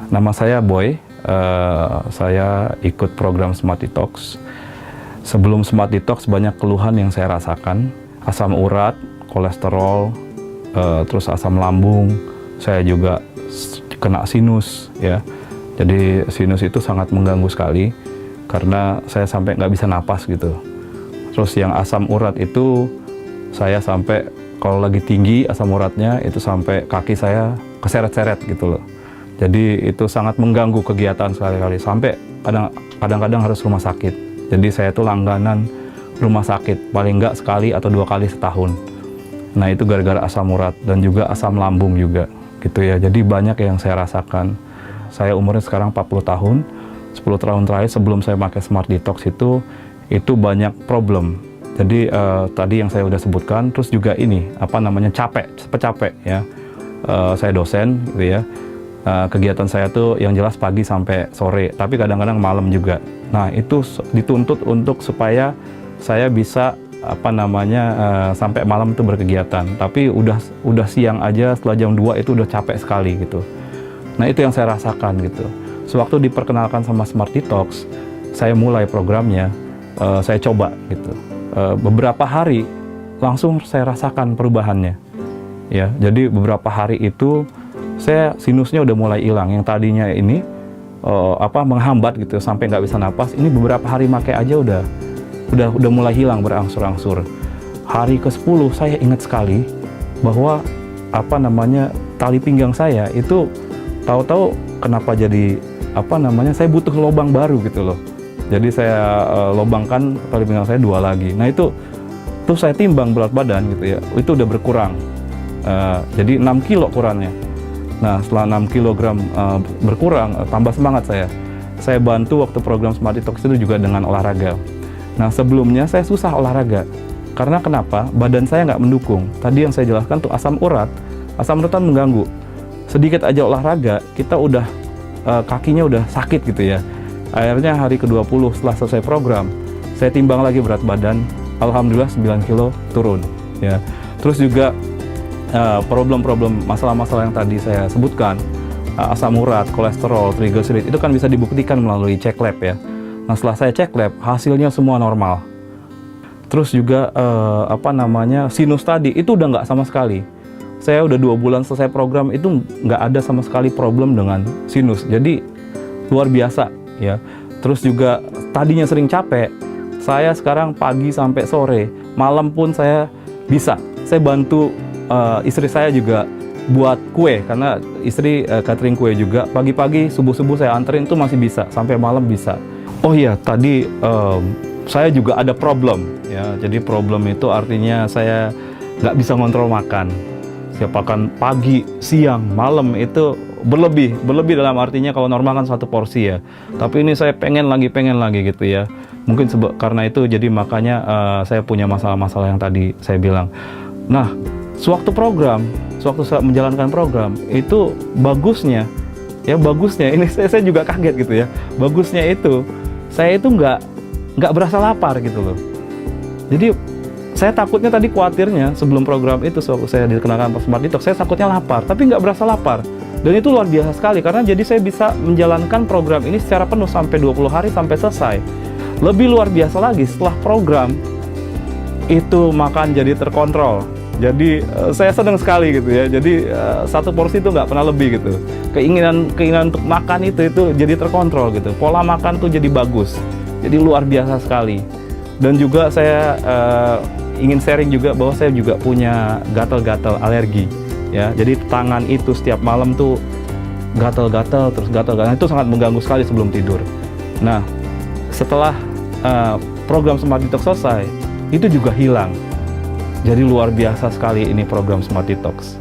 Nama saya Boy, saya ikut program Smart Detox. Sebelum Smart Detox banyak keluhan yang saya rasakan, asam urat, kolesterol, terus asam lambung, saya juga kena sinus ya. Jadi sinus itu sangat mengganggu sekali karena saya sampai nggak bisa napas gitu. Terus yang asam urat itu saya sampai kalau lagi tinggi asam uratnya itu sampai kaki saya keseret-seret gitu loh. Jadi itu sangat mengganggu kegiatan sekali-kali, sampai kadang-kadang harus rumah sakit. Jadi saya tuh langganan rumah sakit, paling nggak sekali atau 2 kali setahun. Nah itu gara-gara asam urat dan juga asam lambung juga gitu ya. Jadi banyak yang saya rasakan. Saya umurnya sekarang 40 tahun, 10 tahun terakhir sebelum saya pakai Smart Detox itu banyak problem. Jadi tadi yang saya udah sebutkan, terus juga ini, capek ya. Saya dosen gitu ya. Kegiatan saya tuh yang jelas pagi sampai sore, tapi kadang-kadang malam juga. Nah itu dituntut untuk supaya saya bisa sampai malam itu berkegiatan. Tapi udah siang aja setelah jam 2 itu udah capek sekali gitu. Nah itu yang saya rasakan gitu. Sewaktu diperkenalkan sama Smart Detox, saya mulai programnya, saya coba gitu. Beberapa hari langsung saya rasakan perubahannya. Ya, jadi beberapa hari itu saya sinusnya udah mulai hilang. Yang tadinya ini menghambat gitu sampai nggak bisa napas, ini beberapa hari pakai aja udah mulai hilang berangsur-angsur. Hari ke-10 saya ingat sekali bahwa tali pinggang saya itu tahu-tahu kenapa jadi saya butuh lubang baru gitu loh. Jadi saya lubangkan tali pinggang saya 2 lagi. Nah itu tuh saya timbang berat badan gitu ya, itu udah berkurang. Jadi 6 kilo kurangnya. Nah setelah 6 kg berkurang, tambah semangat saya. Saya bantu waktu program Smart Detox itu juga dengan olahraga. Nah sebelumnya saya susah olahraga. Karena kenapa? Badan saya nggak mendukung. Tadi yang saya jelaskan tuh asam urat kan mengganggu. Sedikit aja olahraga, kita udah kakinya udah sakit gitu ya. Akhirnya hari ke-20 setelah selesai program, saya timbang lagi berat badan. Alhamdulillah 9 kilo turun. Ya. Terus juga problem-problem, masalah-masalah yang tadi saya sebutkan, asam urat, kolesterol, triglycerid, itu kan bisa dibuktikan melalui cek lab ya. Nah setelah saya cek lab, hasilnya semua normal. Terus juga sinus tadi itu udah nggak sama sekali. Saya udah 2 bulan selesai program itu nggak ada sama sekali problem dengan sinus. Jadi luar biasa ya. Terus juga tadinya sering capek, saya sekarang pagi sampai sore, malam pun saya bisa. Saya bantu istri saya juga buat kue, karena istri catering kue juga. Pagi-pagi, subuh-subuh saya anterin itu masih bisa, sampai malam bisa. Oh iya, tadi saya juga ada problem ya. Jadi problem itu artinya saya nggak bisa ngontrol makan. Siapakan pagi, siang, malam itu berlebih dalam artinya kalau normal kan 1 porsi ya. Tapi ini saya pengen lagi gitu ya. Mungkin karena itu jadi makanya saya punya masalah-masalah yang tadi saya bilang. Nah, sewaktu saya menjalankan program itu bagusnya ini saya juga kaget gitu ya. Bagusnya itu saya itu nggak berasa lapar gitu loh. Jadi saya takutnya tadi khawatirnya sebelum program itu sewaktu saya dikenalkan Smart Detox, saya takutnya lapar, tapi nggak berasa lapar. Dan itu luar biasa sekali karena jadi saya bisa menjalankan program ini secara penuh sampai 20 hari sampai selesai. Lebih luar biasa lagi setelah program itu makan jadi terkontrol. Jadi saya senang sekali gitu ya. Jadi 1 porsi itu nggak pernah lebih gitu. Keinginan untuk makan itu jadi terkontrol gitu. Pola makan tuh jadi bagus. Jadi luar biasa sekali. Dan juga saya ingin sharing juga bahwa saya juga punya gatal-gatal alergi ya. Jadi tangan itu setiap malam tuh gatal-gatal itu sangat mengganggu sekali sebelum tidur. Nah setelah program Smart Detox selesai, itu juga hilang. Jadi luar biasa sekali ini program Smart Detox.